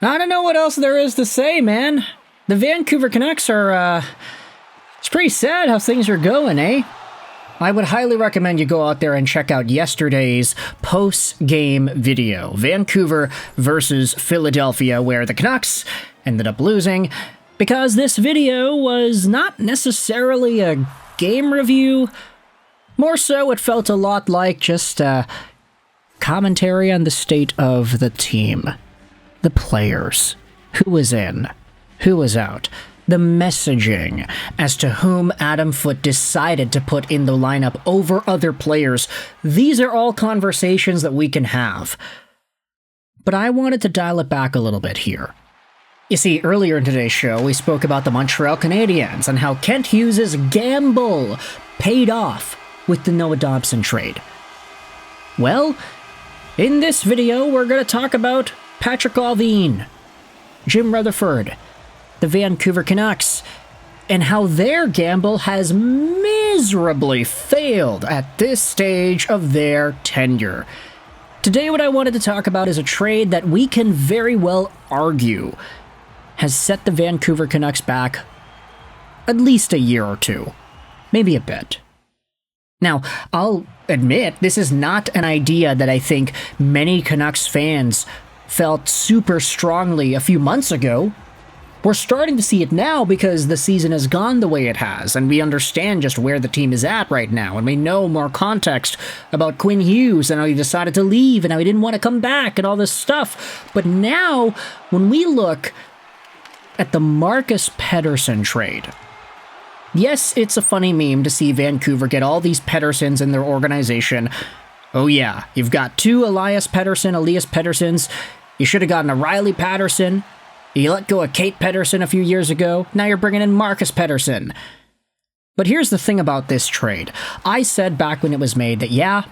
I don't know what else there is to say, man. The Vancouver Canucks are, it's pretty sad how things are going, eh? I would highly recommend you go out there and check out yesterday's post-game video. Vancouver versus Philadelphia, where the Canucks ended up losing, because this video was not necessarily a game review. More so, it felt a lot like just commentary on the state of the team. The players. Who was in? Who was out? The messaging as to whom Adam Foote decided to put in the lineup over other players. These are all conversations that we can have. But I wanted to dial it back a little bit here. You see, earlier in today's show, we spoke about the Montreal Canadiens and how Kent Hughes' gamble paid off with the Noah Dobson trade. Well, in this video, we're going to talk about Patrik Allvin, Jim Rutherford, the Vancouver Canucks, and how their gamble has miserably failed at this stage of their tenure. Today, what I wanted to talk about is a trade that we can very well argue has set the Vancouver Canucks back at least a year or two, maybe a bit. Now, I'll admit, this is not an idea that I think many Canucks fans felt super strongly a few months ago. We're starting to see it now because the season has gone the way it has, and we understand just where the team is at right now, and we know more context about Quinn Hughes and how he decided to leave and how he didn't want to come back and all this stuff. But now, when we look at the Marcus Pettersson trade, yes, it's a funny meme to see Vancouver get all these Petterssons in their organization. Oh yeah, you've got two Elias Petterssons. You should have gotten a Riley Patterson. You let go of Kate Pettersson a few years ago. Now you're bringing in Marcus Pettersson. But here's the thing about this trade. I said back when it was made that, yeah,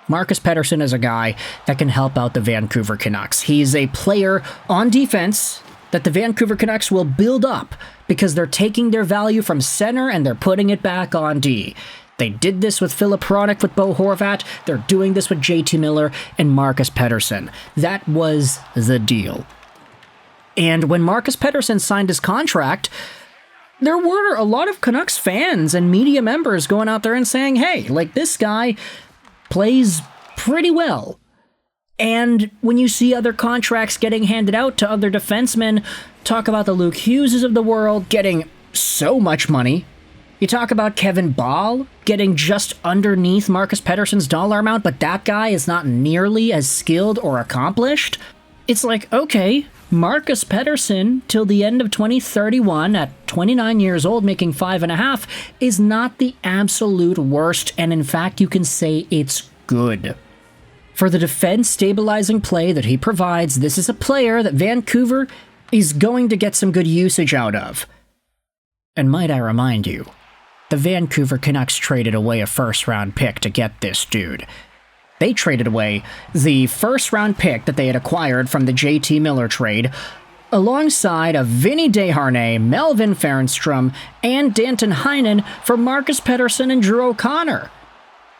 Marcus Pettersson is a guy that can help out the Vancouver Canucks. He's a player on defense that the Vancouver Canucks will build up because they're taking their value from center and they're putting it back on D. They did this with Filip Hronek with Bo Horvat. They're doing this with JT Miller and Marcus Pettersson. That was the deal. And when Marcus Pettersson signed his contract, there were a lot of Canucks fans and media members going out there and saying, hey, like, this guy plays pretty well. And when you see other contracts getting handed out to other defensemen, talk about the Luke Hugheses of the world getting so much money. You talk about Kevin Bahl getting just underneath Marcus Pettersson's dollar amount, but that guy is not nearly as skilled or accomplished. It's like, okay, Marcus Pettersson, till the end of 2031, at 29 years old, making $5.5, is not the absolute worst, and in fact, you can say it's good. For the defense-stabilizing play that he provides, this is a player that Vancouver is going to get some good usage out of. And might I remind you, the Vancouver Canucks traded away a first-round pick to get this dude. They traded away the first-round pick that they had acquired from the JT Miller trade, alongside of Vinny Desharnais, Melvin Fernstrom, and Danton Heinen for Marcus Pettersson and Drew O'Connor.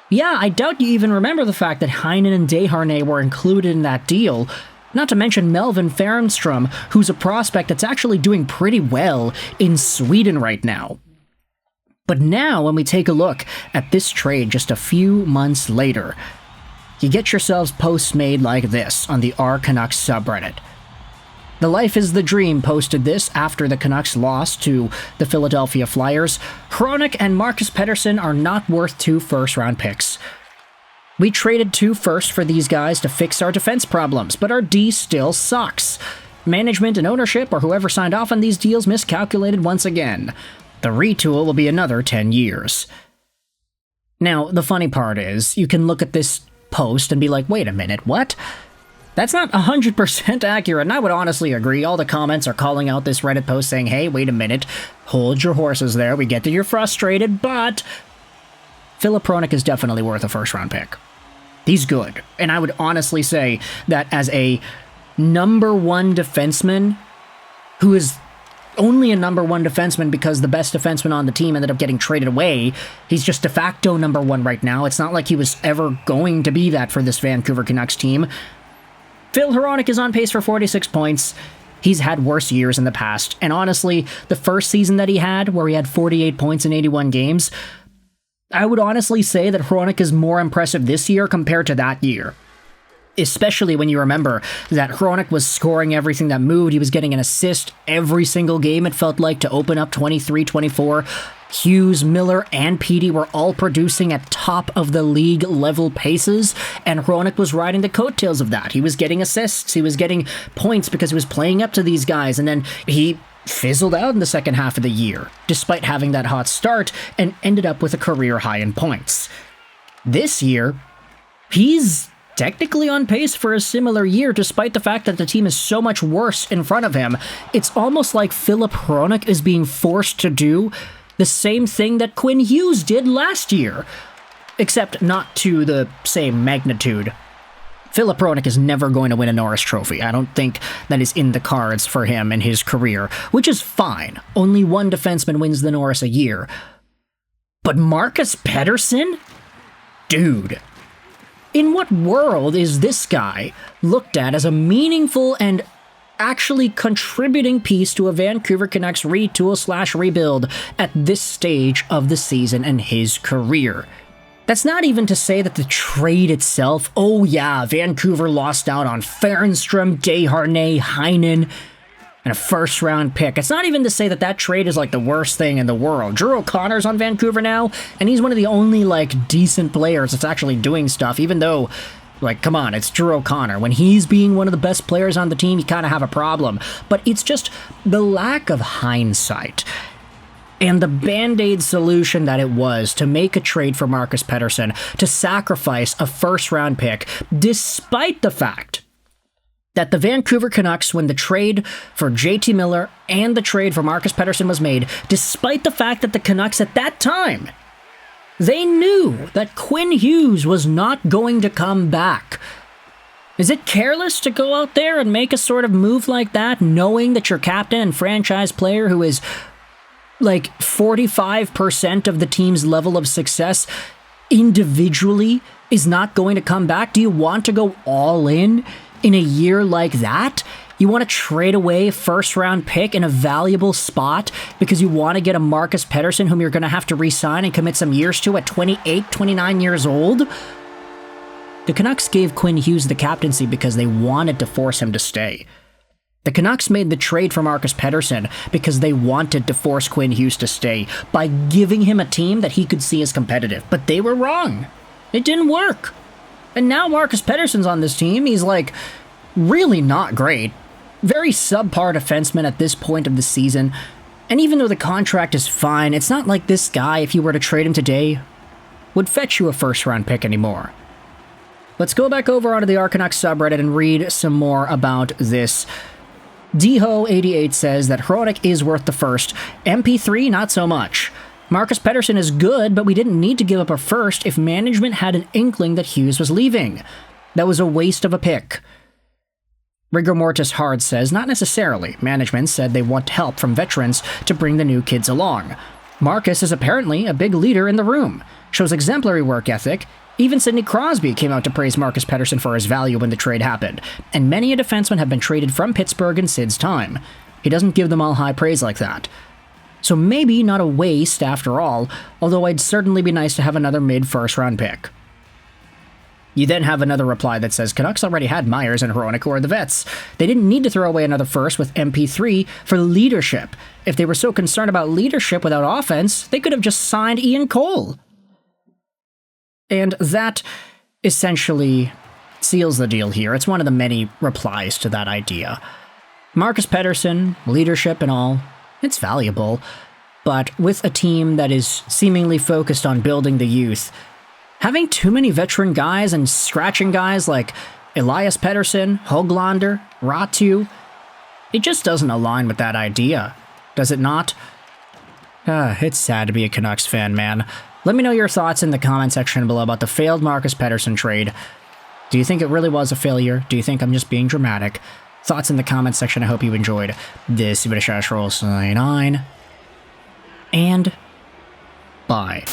Yeah, I doubt you even remember the fact that Heinen and Desharnais were included in that deal, not to mention Melvin Fernstrom, who's a prospect that's actually doing pretty well in Sweden right now. But now, when we take a look at this trade just a few months later, you get yourselves posts made like this on the R Canucks subreddit. The Life is the Dream posted this after the Canucks lost to the Philadelphia Flyers. Hronek and Marcus Pettersson are not worth 2 first-round picks. We traded 2 firsts for these guys to fix our defense problems, but our D still sucks. Management and ownership, or whoever signed off on these deals, miscalculated once again. The retool will be another 10 years. Now, the funny part is, you can look at this post and be like, wait a minute, what? That's not 100% accurate, and I would honestly agree. All the comments are calling out this Reddit post saying, hey, wait a minute, hold your horses there, we get that you're frustrated, but Filip Hronek is definitely worth a first-round pick. He's good, and I would honestly say that as a number 1 defenseman, who is only a number 1 defenseman because the best defenseman on the team ended up getting traded away. He's just de facto number 1 right now. It's not like he was ever going to be that for this Vancouver Canucks team. Phil Hronek is on pace for 46 points. He's had worse years in the past, and honestly, the first season that he had, where he had 48 points in 81 games, I would honestly say that Hronek is more impressive this year compared to that year. Especially when you remember that Hronek was scoring everything that moved. He was getting an assist every single game, it felt like, to open up 23-24. Hughes, Miller, and Petey were all producing at top of the league level paces, and Hronek was riding the coattails of that. He was getting assists, he was getting points because he was playing up to these guys, and then he fizzled out in the second half of the year, despite having that hot start, and ended up with a career high in points. This year, he's technically on pace for a similar year, despite the fact that the team is so much worse in front of him. It's almost like Filip Hronek is being forced to do the same thing that Quinn Hughes did last year, except not to the same magnitude. Filip Hronek is never going to win a Norris Trophy. I don't think that is in the cards for him in his career, which is fine. Only one defenseman wins the Norris a year. But Marcus Pettersson? Dude. In what world is this guy looked at as a meaningful and actually contributing piece to a Vancouver Canucks retool/rebuild at this stage of the season and his career? That's not even to say that the trade itself, oh yeah, Vancouver lost out on Fernstrom, Desharnais, Heinen, and a first-round pick. It's not even to say that that trade is like the worst thing in the world. Drew O'Connor's on Vancouver now, and he's one of the only, like, decent players that's actually doing stuff, even though, like, come on, it's Drew O'Connor. When he's being one of the best players on the team, you kind of have a problem. But it's just the lack of hindsight and the Band-Aid solution that it was to make a trade for Marcus Pettersson, to sacrifice a first-round pick, despite the fact that the Vancouver Canucks, when the trade for JT Miller and the trade for Marcus Pettersson was made, despite the fact that the Canucks at that time, they knew that Quinn Hughes was not going to come back. Is it careless to go out there and make a sort of move like that, knowing that your captain and franchise player, who is like 45% of the team's level of success individually, is not going to come back? Do you want to go all in a year like that? You want to trade away a first-round pick in a valuable spot because you want to get a Marcus Pettersson whom you're going to have to re-sign and commit some years to at 28, 29 years old? The Canucks gave Quinn Hughes the captaincy because they wanted to force him to stay. The Canucks made the trade for Marcus Pettersson because they wanted to force Quinn Hughes to stay by giving him a team that he could see as competitive. But they were wrong. It didn't work. And now Marcus Pettersson's on this team. He's, like, really not great. Very subpar defenseman at this point of the season. And even though the contract is fine, it's not like this guy, if you were to trade him today, would fetch you a first-round pick anymore. Let's go back over onto the Canucks subreddit and read some more about this. Deho88 says that Hronek is worth the first. MP3, not so much. Marcus Pettersson is good, but we didn't need to give up a first if management had an inkling that Hughes was leaving. That was a waste of a pick. Rigor Mortis Hard says, not necessarily. Management said they want help from veterans to bring the new kids along. Marcus is apparently a big leader in the room, shows exemplary work ethic. Even Sidney Crosby came out to praise Marcus Pettersson for his value when the trade happened, and many a defenseman have been traded from Pittsburgh in Sid's time. He doesn't give them all high praise like that. So maybe not a waste after all, although I'd certainly be nice to have another mid-first round pick. You then have another reply that says, Canucks already had Myers and Hronek, who are the vets. They didn't need to throw away another first with MP3 for leadership. If they were so concerned about leadership without offense, they could have just signed Ian Cole. And that essentially seals the deal here. It's one of the many replies to that idea. Marcus Pettersson, leadership and all, it's valuable, but with a team that is seemingly focused on building the youth, having too many veteran guys and scratching guys like Elias Pettersson, Höglander, Ratu, it just doesn't align with that idea, does it not? It's sad to be a Canucks fan, man. Let me know your thoughts in the comment section below about the failed Marcus Pettersson trade. Do you think it really was a failure? Do you think I'm just being dramatic? Thoughts in the comment section. I hope you enjoyed this British Roll 9, and bye.